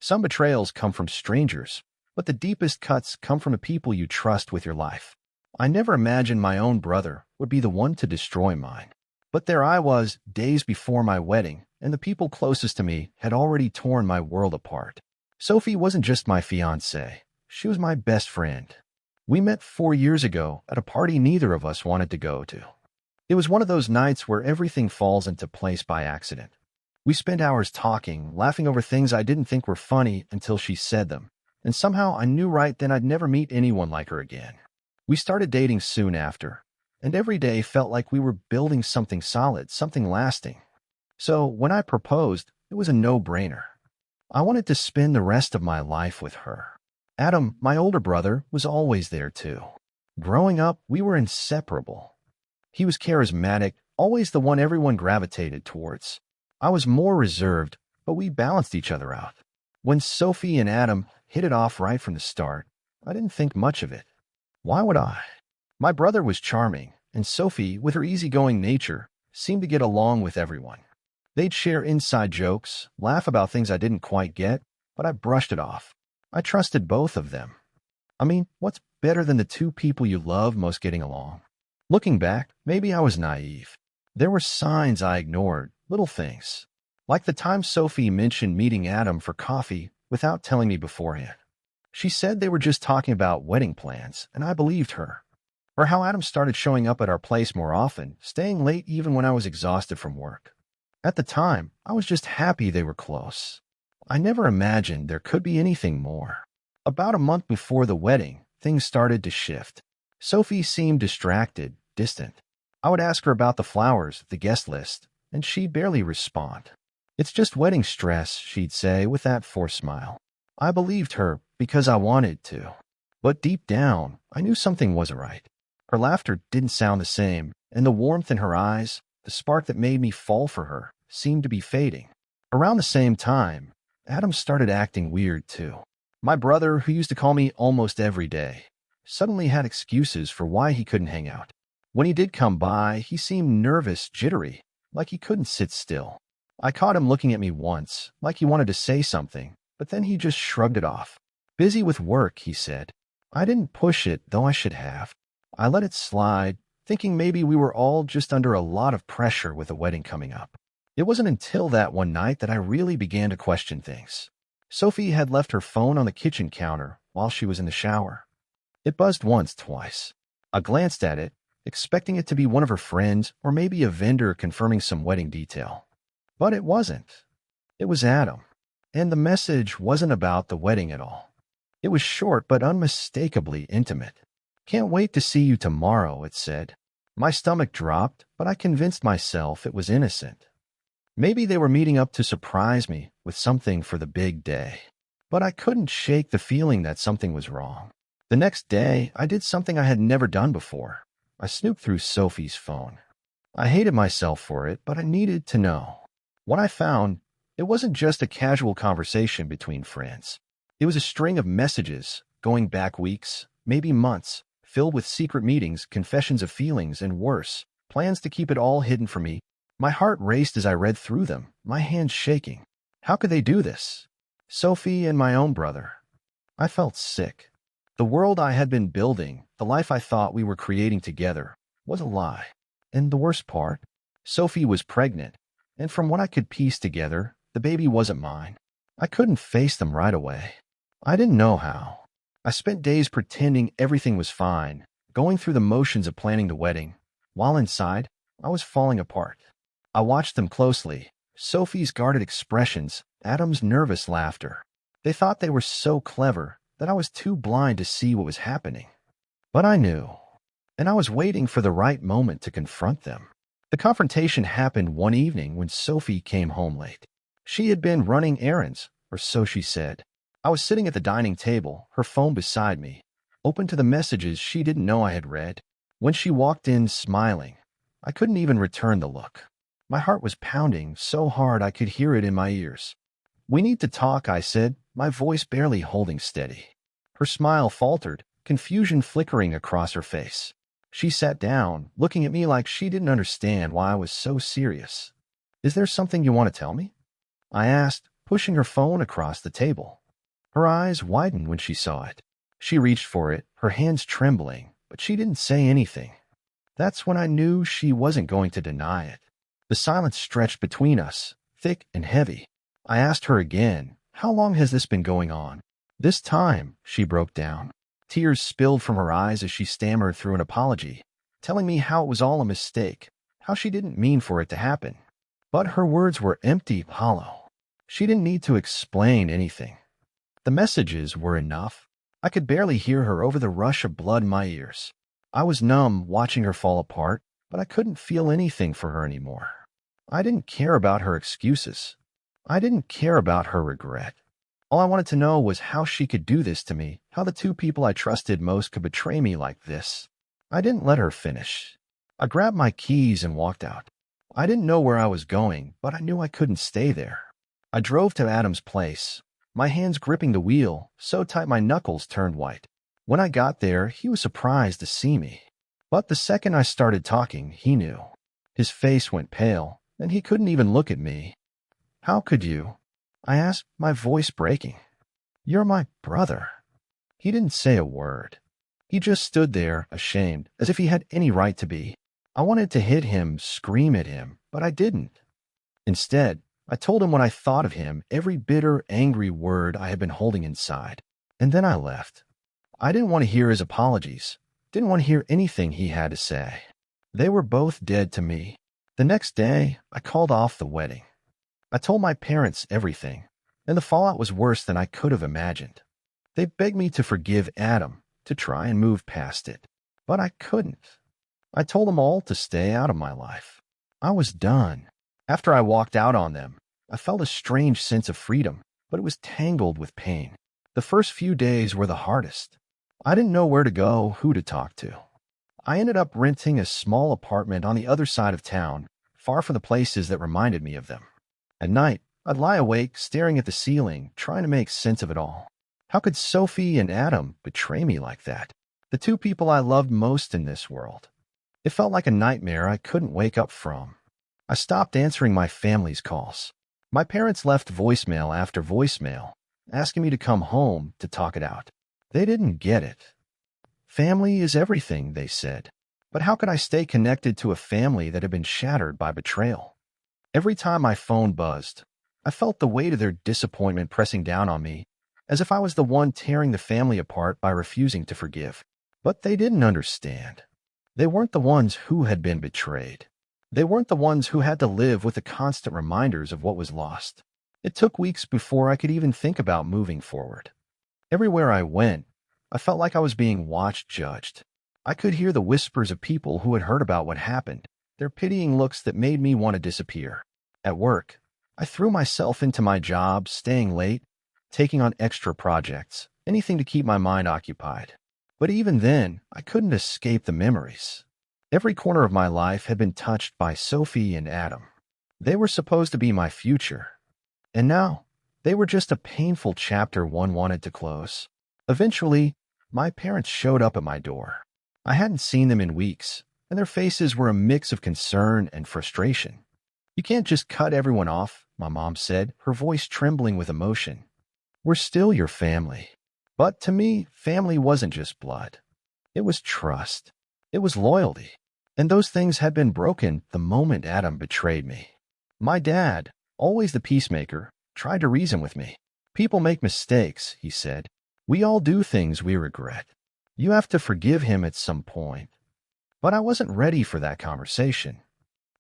Some betrayals come from strangers, but the deepest cuts come from the people you trust with your life. I never imagined my own brother would be the one to destroy mine. But there I was, days before my wedding, and the people closest to me had already torn my world apart. Sophie wasn't just my fiancée. She was my best friend. We met 4 years ago at a party neither of us wanted to go to. It was one of those nights where everything falls into place by accident. We spent hours talking, laughing over things I didn't think were funny until she said them, and somehow I knew right then I'd never meet anyone like her again. We started dating soon after, and every day felt like we were building something solid, something lasting. So when I proposed, it was a no-brainer. I wanted to spend the rest of my life with her. Adam, my older brother, was always there too. Growing up, we were inseparable. He was charismatic, always the one everyone gravitated towards. I was more reserved, but we balanced each other out. When Sophie and Adam hit it off right from the start, I didn't think much of it. Why would I? My brother was charming, and Sophie, with her easygoing nature, seemed to get along with everyone. They'd share inside jokes, laugh about things I didn't quite get, but I brushed it off. I trusted both of them. I mean, what's better than the two people you love most getting along? Looking back, maybe I was naive. There were signs I ignored, little things. Like the time Sophie mentioned meeting Adam for coffee without telling me beforehand. She said they were just talking about wedding plans, and I believed her. Or how Adam started showing up at our place more often, staying late even when I was exhausted from work. At the time, I was just happy they were close. I never imagined there could be anything more. About a month before the wedding, things started to shift. Sophie seemed distracted, distant. I would ask her about the flowers, the guest list, and she'd barely respond. "It's just wedding stress," she'd say with that forced smile. I believed her because I wanted to. But deep down, I knew something wasn't right. Her laughter didn't sound the same, and the warmth in her eyes, the spark that made me fall for her, seemed to be fading. Around the same time, Adam started acting weird too. My brother, who used to call me almost every day, suddenly had excuses for why he couldn't hang out. When he did come by, he seemed nervous, jittery, like he couldn't sit still. I caught him looking at me once, like he wanted to say something, but then he just shrugged it off. "Busy with work," he said. I didn't push it, though I should have. I let it slide, thinking maybe we were all just under a lot of pressure with the wedding coming up. It wasn't until that one night that I really began to question things. Sophie had left her phone on the kitchen counter while she was in the shower. It buzzed once, twice. I glanced at it, expecting it to be one of her friends or maybe a vendor confirming some wedding detail. But it wasn't. It was Adam. And the message wasn't about the wedding at all. It was short but unmistakably intimate. "Can't wait to see you tomorrow," it said. My stomach dropped, but I convinced myself it was innocent. Maybe they were meeting up to surprise me with something for the big day. But I couldn't shake the feeling that something was wrong. The next day, I did something I had never done before. I snooped through Sophie's phone. I hated myself for it, but I needed to know. What I found, it wasn't just a casual conversation between friends. It was a string of messages, going back weeks, maybe months, filled with secret meetings, confessions of feelings, and worse, plans to keep it all hidden from me. My heart raced as I read through them, my hands shaking. How could they do this? Sophie and my own brother. I felt sick. The world I had been building, the life I thought we were creating together, was a lie. And the worst part, Sophie was pregnant, and from what I could piece together, the baby wasn't mine. I couldn't face them right away. I didn't know how. I spent days pretending everything was fine, going through the motions of planning the wedding, while inside, I was falling apart. I watched them closely, Sophie's guarded expressions, Adam's nervous laughter. They thought they were so clever that I was too blind to see what was happening. But I knew, and I was waiting for the right moment to confront them. The confrontation happened one evening when Sophie came home late. She had been running errands, or so she said. I was sitting at the dining table, her phone beside me, open to the messages she didn't know I had read. When she walked in smiling, I couldn't even return the look. My heart was pounding so hard I could hear it in my ears. "We need to talk," I said, my voice barely holding steady. Her smile faltered, confusion flickering across her face. She sat down, looking at me like she didn't understand why I was so serious. "Is there something you want to tell me?" I asked, pushing her phone across the table. Her eyes widened when she saw it. She reached for it, her hands trembling, but she didn't say anything. That's when I knew she wasn't going to deny it. The silence stretched between us, thick and heavy. I asked her again, "How long has this been going on?" This time, she broke down. Tears spilled from her eyes as she stammered through an apology, telling me how it was all a mistake, how she didn't mean for it to happen. But her words were empty, hollow. She didn't need to explain anything. The messages were enough. I could barely hear her over the rush of blood in my ears. I was numb watching her fall apart, but I couldn't feel anything for her anymore. I didn't care about her excuses. I didn't care about her regret. All I wanted to know was how she could do this to me, how the two people I trusted most could betray me like this. I didn't let her finish. I grabbed my keys and walked out. I didn't know where I was going, but I knew I couldn't stay there. I drove to Adam's place, my hands gripping the wheel, so tight my knuckles turned white. When I got there, he was surprised to see me. But the second I started talking, he knew. His face went pale, and he couldn't even look at me. "How could you?" I asked, my voice breaking. "You're my brother." He didn't say a word. He just stood there, ashamed, as if he had any right to be. I wanted to hit him, scream at him, but I didn't. Instead, I told him what I thought of him, every bitter, angry word I had been holding inside. And then I left. I didn't want to hear his apologies, didn't want to hear anything he had to say. They were both dead to me. The next day, I called off the wedding. I told my parents everything, and the fallout was worse than I could have imagined. They begged me to forgive Adam, to try and move past it, but I couldn't. I told them all to stay out of my life. I was done. After I walked out on them, I felt a strange sense of freedom, but it was tangled with pain. The first few days were the hardest. I didn't know where to go, who to talk to. I ended up renting a small apartment on the other side of town, far from the places that reminded me of them. At night, I'd lie awake, staring at the ceiling, trying to make sense of it all. How could Sophie and Adam betray me like that? The two people I loved most in this world. It felt like a nightmare I couldn't wake up from. I stopped answering my family's calls. My parents left voicemail after voicemail, asking me to come home to talk it out. They didn't get it. Family is everything, they said. But how could I stay connected to a family that had been shattered by betrayal? Every time my phone buzzed, I felt the weight of their disappointment pressing down on me, as if I was the one tearing the family apart by refusing to forgive. But they didn't understand. They weren't the ones who had been betrayed. They weren't the ones who had to live with the constant reminders of what was lost. It took weeks before I could even think about moving forward. Everywhere I went, I felt like I was being watched, judged. I could hear the whispers of people who had heard about what happened, their pitying looks that made me want to disappear. At work, I threw myself into my job, staying late, taking on extra projects, anything to keep my mind occupied. But even then, I couldn't escape the memories. Every corner of my life had been touched by Sophie and Adam. They were supposed to be my future. And now, they were just a painful chapter one wanted to close. Eventually, my parents showed up at my door. I hadn't seen them in weeks, and their faces were a mix of concern and frustration. "You can't just cut everyone off," my mom said, her voice trembling with emotion. "We're still your family." But to me, family wasn't just blood. It was trust. It was loyalty. And those things had been broken the moment Adam betrayed me. My dad, always the peacemaker, tried to reason with me. "People make mistakes," he said. "We all do things we regret. You have to forgive him at some point." But I wasn't ready for that conversation.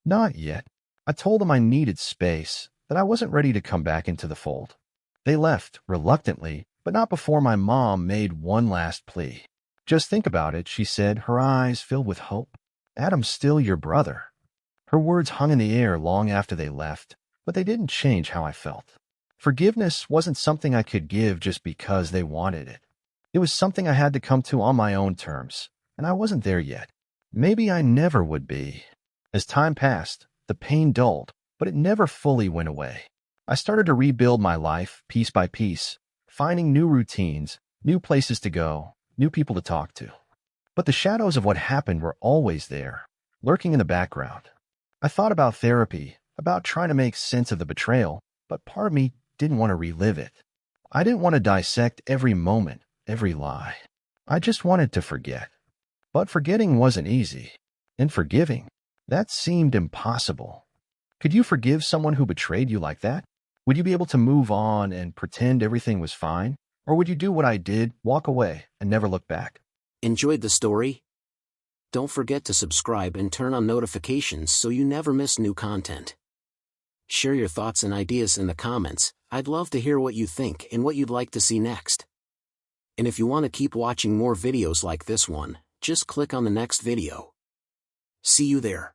Not yet. I told them I needed space, that I wasn't ready to come back into the fold. They left, reluctantly, but not before my mom made one last plea. "Just think about it," she said, her eyes filled with hope. "Adam's still your brother." Her words hung in the air long after they left, but they didn't change how I felt. Forgiveness wasn't something I could give just because they wanted it. It was something I had to come to on my own terms, and I wasn't there yet. Maybe I never would be. As time passed, the pain dulled, but it never fully went away. I started to rebuild my life, piece by piece, finding new routines, new places to go, new people to talk to. But the shadows of what happened were always there, lurking in the background. I thought about therapy, about trying to make sense of the betrayal, but part of me didn't want to relive it. I didn't want to dissect every moment, every lie. I just wanted to forget. But forgetting wasn't easy. And forgiving, that seemed impossible. Could you forgive someone who betrayed you like that? Would you be able to move on and pretend everything was fine? Or would you do what I did, walk away, and never look back? Enjoyed the story? Don't forget to subscribe and turn on notifications so you never miss new content. Share your thoughts and ideas in the comments. I'd love to hear what you think and what you'd like to see next. And if you want to keep watching more videos like this one, just click on the next video. See you there.